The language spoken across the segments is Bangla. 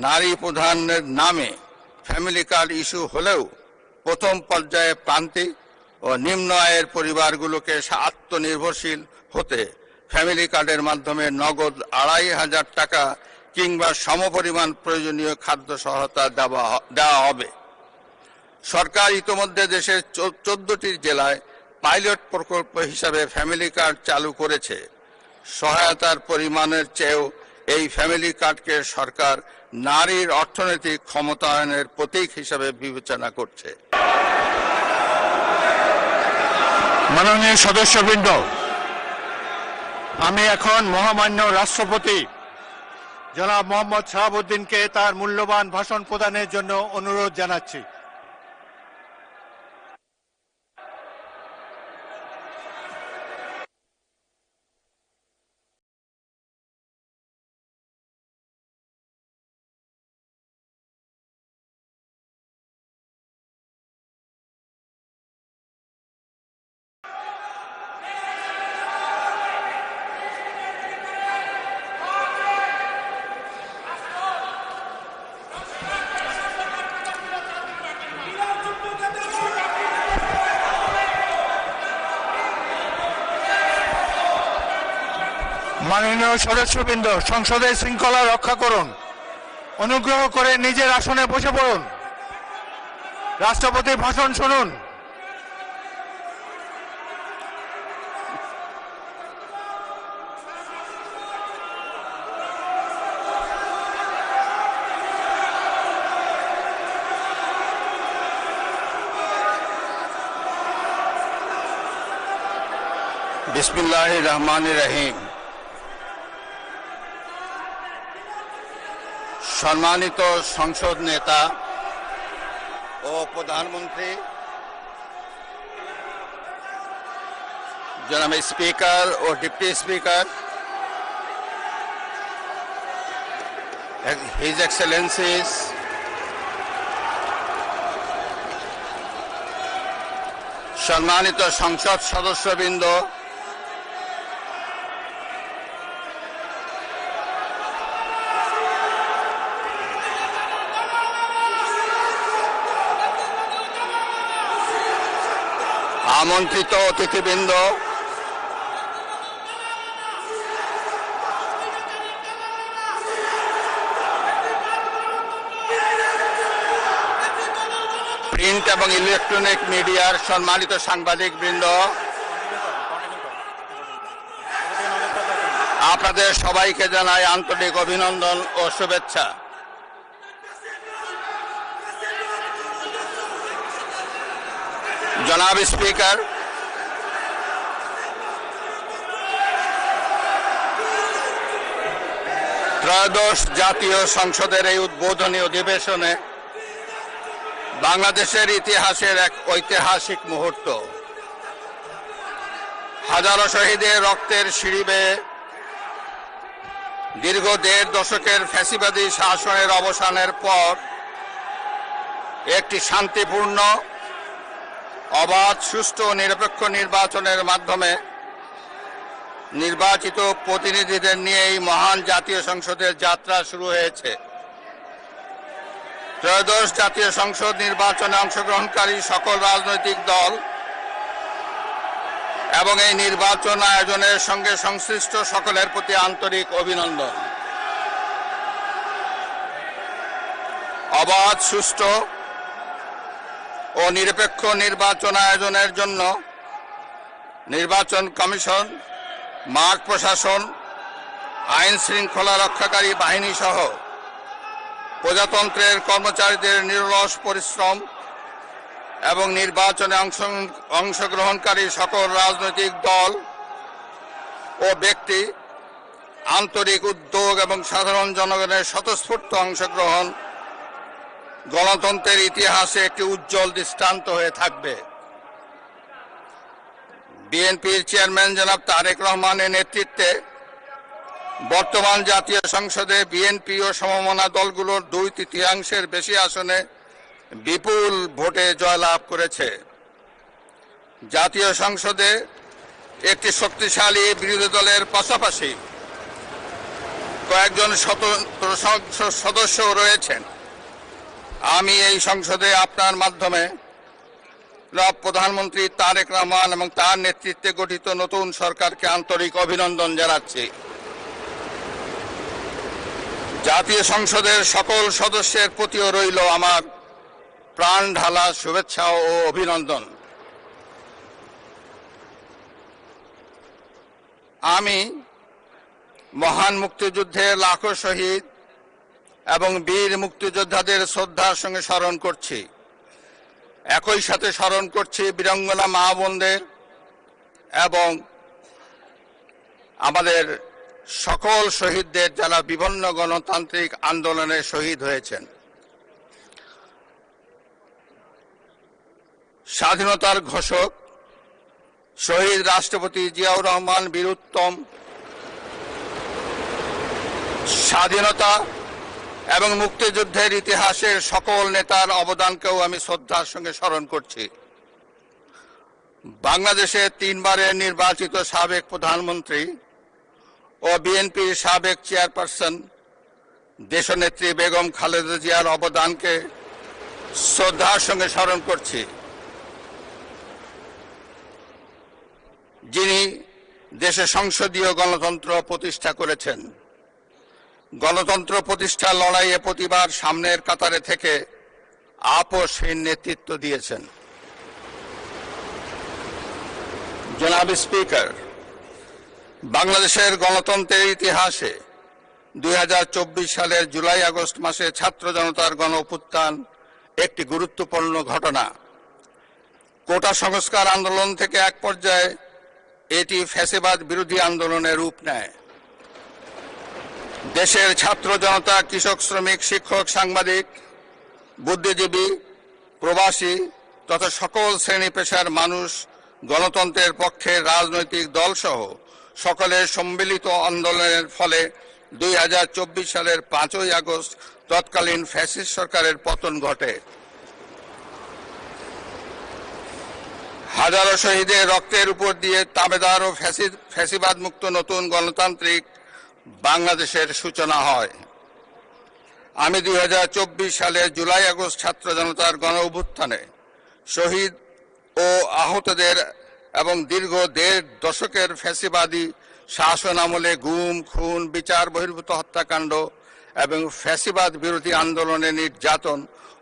নারী প্রধানের নামে ফ্যামিলি কার্ড ইস্যু হলেও প্রথম পর্যায়ে প্রান্তিক ও নিম্ন আয়ের পরিবারগুলোকে আত্মনির্ভরশীল হতে ফ্যামিলি কার্ডের মাধ্যমে নগদ ২৫০০ টাকা কিংবা সমপরিমাণ প্রয়োজনীয় খাদ্য সহায়তা দেওয়া হবে। সরকার ইতোমধ্যে দেশের ১৪টি জেলায় পাইলট প্রকল্প হিসাবে ফ্যামিলি কার্ড চালু করেছে। সহায়তার পরিমাণের চেয়েও এই ফ্যামিলি কার্ডকে সরকার নারীর অর্থনৈতিক ক্ষমতায়নের প্রতীক হিসাবে বিবেচনা করছে। মাননীয় সদস্যবৃন্দ, আমি এখন মহামান্য রাষ্ট্রপতি জনাব মোহাম্মদ শাহাবুদ্দিনকে তার মূল্যবান ভাষণ প্রদানের জন্য অনুরোধ জানাচ্ছি। মাননীয় সদস্যবৃন্দ, সংসদের শৃঙ্খলা রক্ষা করুন। অনুগ্রহ করে নিজের আসনে বসে পড়ুন। রাষ্ট্রপতির ভাষণ শুনুন। বিসমিল্লাহির রহমানির রহিম। সম্মানিত সংসদ নেতা ও প্রধানমন্ত্রী, জনাব স্পিকার ও ডিপ্টি স্পিকার, হিজ এক্সেলেন্সিস, সম্মানিত সংসদ সদস্যবৃন্দ, আমন্ত্রিত অতিথিবৃন্দ, প্রিন্ট এবং ইলেকট্রনিক মিডিয়ার সম্মানিত সাংবাদিকবৃন্দ, আপনাদের সবাইকে জানাই আন্তরিক অভিনন্দন ও শুভেচ্ছা। জনাব স্পিকার, ত্রয়োদশ জাতীয় সংসদের এই উদ্বোধনী অধিবেশনে বাংলাদেশের ইতিহাসের এক ঐতিহাসিক মুহূর্ত। হাজারো শহীদের রক্তের সিঁড়ি বেয়ে দীর্ঘ ১.৫ দশকের ফ্যাসিবাদী শাসনের অবসানের পর একটি শান্তিপূর্ণ, অবাধ, সুষ্ঠু ও নিরপেক্ষ নির্বাচনের মাধ্যমে নির্বাচিত প্রতিনিধিদের নিয়ে এই মহান জাতীয় সংসদের যাত্রা শুরু হয়েছে। ত্রয়োদশ জাতীয় সংসদ নির্বাচনে অংশগ্রহণকারী সকল রাজনৈতিক দল এবং এই নির্বাচন আয়োজনের সঙ্গে সংশ্লিষ্ট সকলের প্রতি আন্তরিক অভিনন্দন। অবাধ, সুষ্ঠু ও নিরপেক্ষ নির্বাচন আয়োজনের জন্য নির্বাচন কমিশন, মাঠ প্রশাসন, আইন শৃঙ্খলা রক্ষাকারী বাহিনী সহ প্রজাতন্ত্রের কর্মচারীদের নিরলস পরিশ্রম এবং নির্বাচনে অংশগ্রহণকারী সকল রাজনৈতিক দল ও ব্যক্তি, আন্তরিক উদ্যোগ এবং সাধারণ জনগণের স্বতঃস্ফূর্ত অংশগ্রহণ গণতন্ত্রের ইতিহাসে একটি উজ্জ্বল দৃষ্টান্ত হয়ে থাকবে। বিএনপির চেয়ারম্যান জনাব তারেক রহমানের নেতৃত্বে বর্তমান জাতীয় সংসদে বিএনপি ও সমমনা দলগুলোর ২/৩ বেশি আসনে বিপুল ভোটে জয়লাভ করেছে। জাতীয় সংসদে একটি শক্তিশালী বিরোধী দলের পাশাপাশি কয়েকজন স্বতন্ত্র সংসদ সদস্য রয়েছেন। আমি এই সংসদে আপনার মাধ্যমে প্রধানমন্ত্রী তারেক রহমান এবং তার নেতৃত্বে গঠিত নতুন সরকারকে আন্তরিক অভিনন্দন জানাচ্ছি। জাতীয় সংসদের সকল সদস্যের প্রতিও রইল আমার প্রাণ ঢালা শুভেচ্ছা ও অভিনন্দন। আমি মহান মুক্তিযুদ্ধের লাখো শহীদ এবং বীর মুক্তিযোদ্ধাদের শ্রদ্ধার সঙ্গে স্মরণ করছি। একই সাথে স্মরণ করছি বীরাঙ্গনা মা বোনদের এবং আমাদের সকল শহীদদের যারা বিভিন্ন গণতান্ত্রিক আন্দোলনে শহীদ হয়েছেন। স্বাধীনতার ঘোষক শহীদ রাষ্ট্রপতি জিয়াউর রহমান বীরুত্তম স্বাধীনতা এবং মুক্তিযুদ্ধের ইতিহাসের সকল নেতার অবদানকেও আমি শ্রদ্ধার সঙ্গে স্মরণ করছি। বাংলাদেশের 3 বারের নির্বাচিত সাবেক প্রধানমন্ত্রী ও বিএনপির সাবেক চেয়ারপারসন দেশনেত্রী বেগম খালেদা জিয়ার অবদানকে শ্রদ্ধার সঙ্গে স্মরণ করছি, যিনি দেশে সংসদীয় গণতন্ত্র প্রতিষ্ঠা করেছেন। গণতন্ত্র প্রতিষ্ঠার লড়াইয়ে প্রতিবার সামনের কাতারে থেকে আপোষহীন নেতৃত্ব দিয়েছেন। জনাব স্পিকার, বাংলাদেশের গণতন্ত্রের ইতিহাসে 2024 সালের জুলাই আগস্ট মাসে ছাত্র জনতার গণ অভ্যুত্থান একটি গুরুত্বপূর্ণ ঘটনা। কোটা সংস্কার আন্দোলন থেকে এক পর্যায়ে এটি ফ্যাসিবাদ বিরোধী আন্দোলনে রূপ নেয়। দেশের ছাত্র জনতা, কৃষক, শ্রমিক, শিক্ষক, সাংবাদিক, বুদ্ধিজীবী, প্রবাসী তথা সকল শ্রেণী পেশার মানুষ গণতন্ত্রের পক্ষে রাজনৈতিক দলসহ সকলের সম্মিলিত আন্দোলনের ফলে 2024 সালের 5ই আগস্ট তৎকালীন ফ্যাসিস্ট সরকারের পতন ঘটে। হাজারো শহীদের রক্তের উপর দিয়ে তাবেদার ও ফ্যাসিবাদ মুক্ত নতুন গণতান্ত্রিক বাংলাদেশের সূচনা হয়। আমি 2024 সালের জুলাই আগস্ট ছাত্র জনতার গণ অভ্যুত্থানে শহীদ ও আহতদের এবং দীর্ঘ 1.5 দশকের ফ্যাসিবাদী শাসন আমলে গুম, খুন, বিচার বহির্ভূত হত্যাকাণ্ড এবং ফ্যাসিবাদ বিরোধী আন্দোলনে নির্যাতন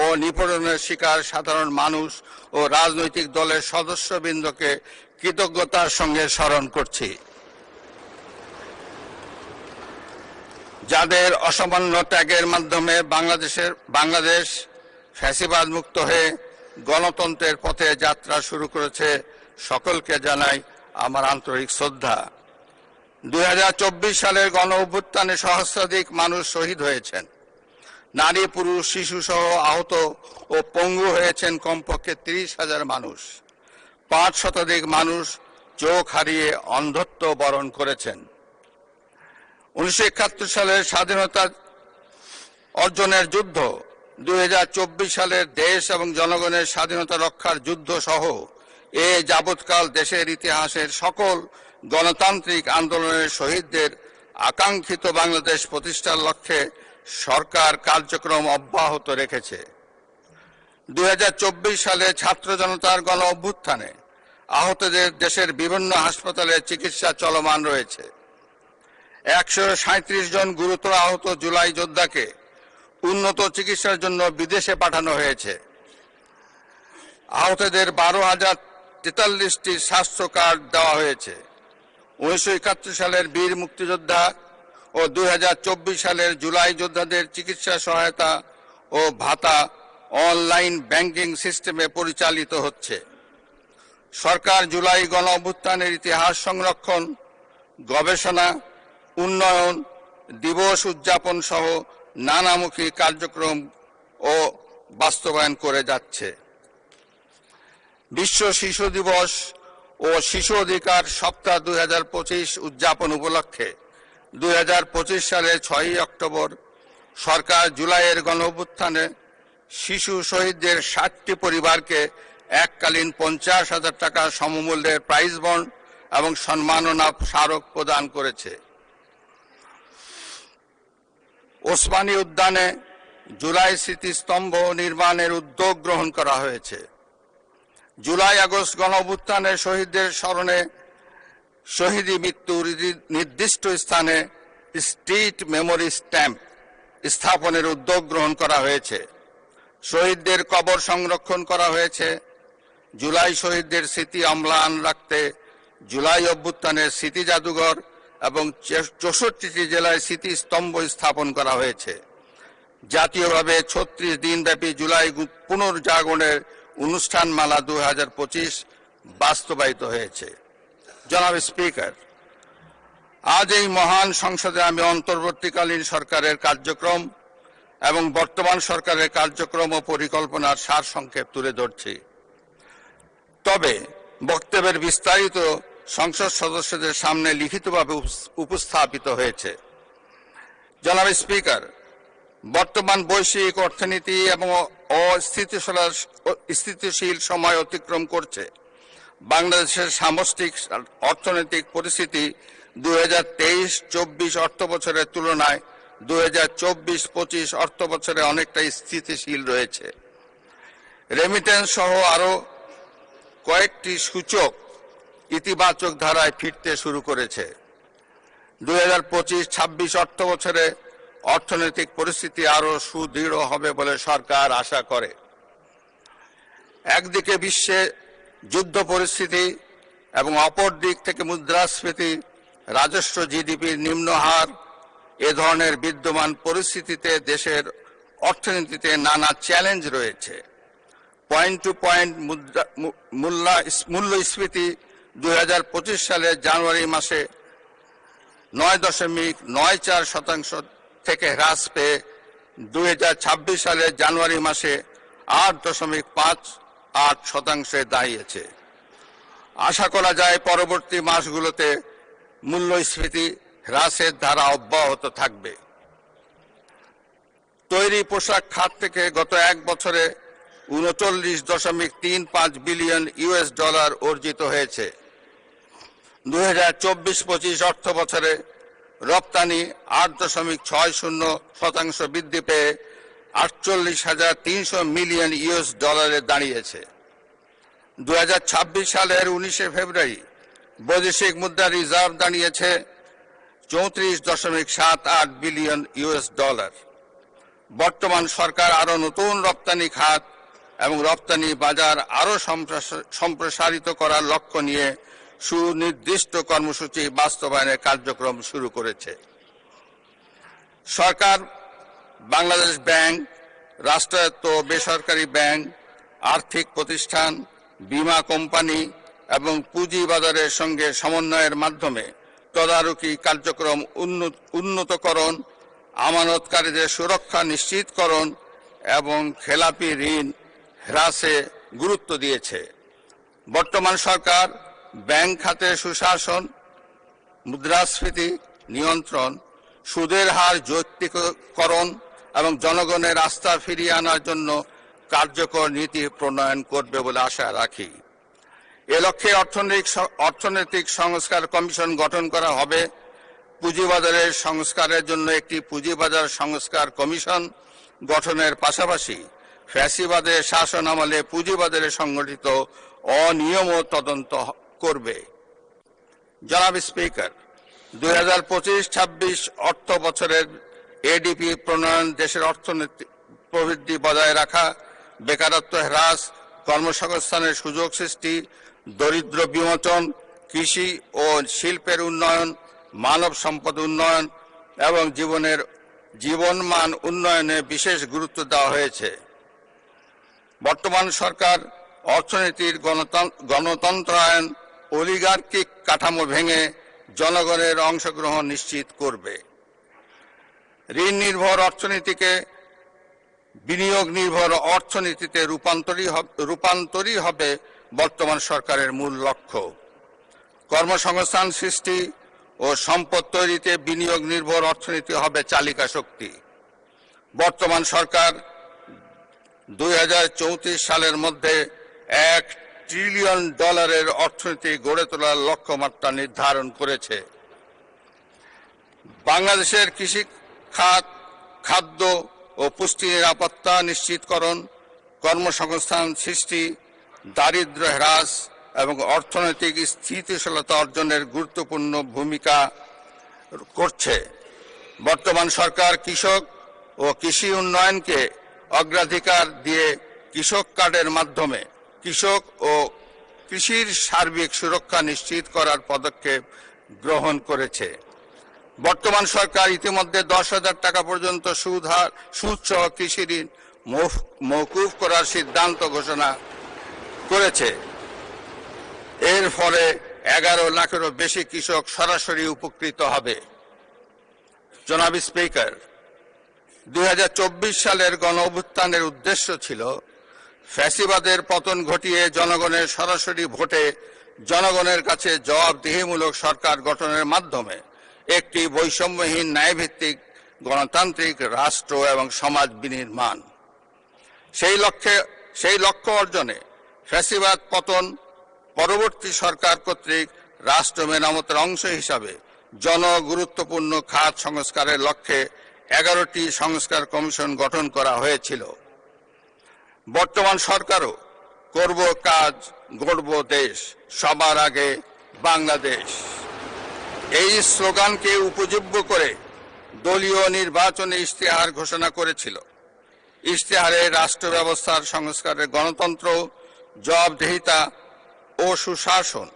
ও নিপীড়নের শিকার সাধারণ মানুষ ও রাজনৈতিক দলের সদস্যবৃন্দকে কৃতজ্ঞতার সঙ্গে স্মরণ করছি, যাদের অসামান্য ত্যাগের মাধ্যমে বাংলাদেশ ফ্যাসিবাদ মুক্ত হয়ে গণতন্ত্রের পথে যাত্রা শুরু করেছে। সকলকে জানাই আমার আন্তরিক শ্রদ্ধা। 2024 সালের গণ অভ্যুত্থানে সহস্রাধিক মানুষ শহীদ হয়েছেন। নারী, পুরুষ, শিশু সহ আহত ও পঙ্গু হয়েছেন কমপক্ষে 30,000 মানুষ। 5 শতাধিক মানুষ চোখ হারিয়ে অন্ধত্ব বরণ করেছেন। 1971 সালের স্বাধীনতা অর্জনের যুদ্ধ, 2024 সালের দেশ এবং জনগণের স্বাধীনতা রক্ষার যুদ্ধ সহ এ যাবৎকাল দেশের ইতিহাসের সকল গণতান্ত্রিক আন্দোলনের শহীদদের আকাঙ্ক্ষিত বাংলাদেশ প্রতিষ্ঠার লক্ষ্যে সরকার কার্যক্রম অব্যাহত রেখেছে। 2024 সালে ছাত্র জনতার গণ অভ্যুত্থানে আহতদের দেশের বিভিন্ন হাসপাতালে চিকিৎসা চলমান রয়েছে। 137 জন গুরুতর আহত জুলাই যোদ্ধাকে উন্নত চিকিৎসার জন্য বিদেশে পাঠানো হয়েছে। আহতদের 12,043টি স্বাস্থ্য কার্ড দেওয়া হয়েছে। 1971 সালের বীর মুক্তিযোদ্ধা ও 2024 সালের জুলাই যোদ্ধাদের চিকিৎসা সহায়তা ও ভাতা অনলাইন ব্যাংকিং সিস্টেমে পরিচালিত হচ্ছে। সরকার জুলাই গণ অভ্যুত্থানের ইতিহাস সংরক্ষণ, গবেষণা, উন্নয়ন দিবস উদযাপন সহ নানামুখী কার্যক্রম ও বাস্তবায়ন করে যাচ্ছে। বিশ্ব শিশু দিবস ও শিশু অধিকার সপ্তাহ 2025 উদযাপন উপলক্ষে 2025 সালের 6ই অক্টোবর সরকার জুলাইয়ের গণ অভ্যুত্থানে শিশু শহীদদের 60টি পরিবারকে এককালীন 50,000 টাকা সমমূল্যের প্রাইজ বন্ড এবং সম্মাননা স্মারক প্রদান করেছে। ওসমানী উদ্যানে জুলাই স্মৃতিস্তম্ভ নির্মাণের উদ্যোগ গ্রহণ করা হয়েছে। জুলাই আগস্ট গণঅভ্যুত্থানে শহীদদের স্মরণে শহীদ মৃত্যুর নির্দিষ্ট স্থানে স্ট্রিট মেমোরি স্ট্যাম্প স্থাপনের উদ্যোগ গ্রহণ করা হয়েছে। শহীদদের কবর সংরক্ষণ করা হয়েছে। জুলাই শহীদদের স্মৃতি অম্লান রাখতে জুলাই অভ্যুত্থানের স্মৃতি জাদুঘর এবং 64টি জেলায় স্মৃতিস্তম্ভ স্থাপন করা হয়েছে। জাতীয়ভাবে 36 দিনব্যাপী জুলাই পুনর্জাগরণের অনুষ্ঠানমালা 2025 বাস্তবায়িত হয়েছে। জনাব স্পিকার, আজ এই মহান সংসদে আমি অন্তর্বর্তীকালীন সরকারের কার্যক্রম এবং বর্তমান সরকারের কার্যক্রম ও পরিকল্পনার সারসংক্ষেপ তুলে ধরছি। তবে বক্তব্যের বিস্তারিত সংসদ সদস্যদের সামনে লিখিতভাবে উপস্থাপিত হয়েছে। জনাব স্পিকার, বর্তমান বৈশ্বিক অর্থনীতি এবং অস্থিতিশীল সময় অতিক্রম করছে। বাংলাদেশের সামষ্টিক অর্থনৈতিক পরিস্থিতি 2023-24 অর্থবছরের তুলনায় 2024-25 অর্থবছরে অনেকটা স্থিতিশীল রয়েছে। রেমিটেন্স সহ আরো কয়েকটি সূচক ইতিবাচক ধারায় ফিরতে শুরু করেছে। 2025-26 অর্থবছরে অর্থনৈতিক পরিস্থিতি আরো সুদৃঢ় হবে বলে সরকার আশা করে। একদিকে বিশ্বে যুদ্ধ পরিস্থিতি এবং অপর দিক থেকে মুদ্রাস্ফীতি, রাজস্ব জিডিপির নিম্ন হার, এ ধরনের বিদ্যমান পরিস্থিতিতে দেশের অর্থনীতিতে নানা চ্যালেঞ্জ রয়েছে। পয়েন্ট টু পয়েন্ট মূল্যস্ফীতি 2025 সালের জানুয়ারি মাসে 9.94% থেকে হ্রাস পেয়ে 2026 সালের জানুয়ারি মাসে 8.58% দাঁড়িয়েছে। আশা করা যায় পরবর্তী মাসগুলোতে মূল্যস্ফীতি হ্রাসের ধারা অব্যাহত থাকবে। তৈরি পোশাক খাত থেকে গত এক বছরে 39.35 বিলিয়ন ইউএস ডলার অর্জিত হয়েছে। 2024-25 অর্থ বছরে রপ্তানি 8.60% বৃদ্ধি পেয়ে 48,300 মিলিয়ন ইউএস ডলারে দাঁড়িয়েছে। 2026 সালের 19 ফেব্রুয়ারি বৈদেশিক মুদ্রা রিজার্ভ দাঁড়িয়েছে 34.78 বিলিয়ন ইউএস ডলার। বর্তমান সরকার আরো নতুন রপ্তানি খাত এবং রপ্তানি বাজার আরো সম্প্রসারিত করার লক্ষ্য নিয়ে সুনির্দিষ্ট কর্মসূচি বাস্তবায়নের কার্যক্রম শুরু করেছে। সরকার বাংলাদেশ ব্যাংক, রাষ্ট্রায়ত্ত বেসরকারি ব্যাংক, আর্থিক প্রতিষ্ঠান, বীমা কোম্পানি এবং পুঁজিবাজারের সঙ্গে সমন্বয়ের মাধ্যমে তদারকি কার্যক্রম উন্নতকরণ, আমানতকারীদের সুরক্ষা নিশ্চিতকরণ এবং খেলাপি ঋণ হ্রাসে গুরুত্ব দিয়েছে। বর্তমান সরকার ব্যাংক খাতে সুশাসন, মুদ্রাস্ফীতি নিয়ন্ত্রণ, সুদের হার যৌক্তিকরণ এবং জনগণের আস্থা ফিরিয়ে আনার জন্য কার্যকর নীতি প্রণয়ন করবে বলে আশা রাখি। এ লক্ষ্যে অর্থনৈতিক সংস্কার কমিশন গঠন করা হবে। পুঁজিবাজারের সংস্কারের জন্য একটি পুঁজিবাজার সংস্কার কমিশন গঠনের পাশাপাশি ফ্যাসিবাদের শাসন আমলে পুঁজিবাজারে সংগঠিত অনিয়মও তদন্ত করবে। জনাব স্পিকার, 2025-26 অর্থ বছরের এডিপি প্রণয়ন দেশের অর্থনৈতিক প্রবৃদ্ধি বজায় রাখা, বেকারত্ব হ্রাস, কর্মসংস্থানের সুযোগ সৃষ্টি, দরিদ্র বিমোচন, কৃষি ও শিল্পের উন্নয়ন, মানব সম্পদ উন্নয়ন এবং জীবনমান উন্নয়নে বিশেষ গুরুত্ব দেওয়া হয়েছে। বর্তমান সরকার অর্থনীতির গণতন্ত্রায়ন, অলিগার্কিক কাঠামো ভেঙে জনগণের অংশগ্রহণ নিশ্চিত করবে। ঋণ নির্ভর অর্থনীতিকে বিনিয়োগ নির্ভর অর্থনীতিতে রূপান্তরই হবে বর্তমান সরকারের মূল লক্ষ্য। কর্মসংস্থান সৃষ্টি ও সম্পদ তৈরিতে বিনিয়োগ নির্ভর অর্থনীতি হবে চালিকা শক্তি। বর্তমান সরকার 2034 সালের মধ্যে $1 ট্রিলিয়ন অর্থনীতি গড়ে তোলার লক্ষ্যমাত্রা নির্ধারণ করেছে। বাংলাদেশের কৃষি খাদ্য ও পুষ্টি নিরাপত্তা নিশ্চিতকরণ, কর্মসংস্থান সৃষ্টি, দারিদ্র্য হ্রাস এবং অর্থনৈতিক স্থিতিশীলতা অর্জনের গুরুত্বপূর্ণ ভূমিকা করছে। বর্তমান সরকার কৃষক ও কৃষি উন্নয়নকে অগ্রাধিকার দিয়ে কৃষক কার্ডের মাধ্যমে কৃষক ও কৃষির সার্বিক সুরক্ষা নিশ্চিত করার পদক্ষেপ গ্রহণ করেছে। বর্তমান সরকার ইতিমধ্যে 10,000 টাকা পর্যন্ত সুদসহ কৃষি ঋণ মওকুফ করার সিদ্ধান্ত ঘোষণা করেছে। এর ফলে 11 লাখেরও বেশি কৃষক সরাসরি উপকৃত হবে। জনাব স্পিকার, 2024 সালের গণঅভ্যুত্থানের উদ্দেশ্য ছিল ফ্যাসিবাদের পতন ঘটিয়ে জনগণের সরাসরি ভোটে জনগণের কাছে জবাবদিহিমূলক সরকার গঠনের মাধ্যমে একটি বৈষম্যহীন ন্যায়ভিত্তিক গণতান্ত্রিক রাষ্ট্র এবং সমাজ বিনির্মাণ। সেই লক্ষ্য অর্জনে ফ্যাসিবাদ পতন পরবর্তী সরকার কর্তৃক রাষ্ট্র মেরামতের অংশ হিসাবে জনগুরুত্বপূর্ণ খাত সংস্কারের লক্ষ্যে 11টি সংস্কার কমিশন গঠন করা হয়েছিল। বর্তমান সরকারও করব কাজ, গড়ব দেশ, সবার আগে বাংলাদেশ, এই স্লোগানকে উপজীব্য করে দলীয় নির্বাচনী ইশতেহার ঘোষণা করেছিল। ইশতেহারে রাষ্ট্র ব্যবস্থার সংস্কারের গণতন্ত্র, জবাবদিহিতা ও সুশাসন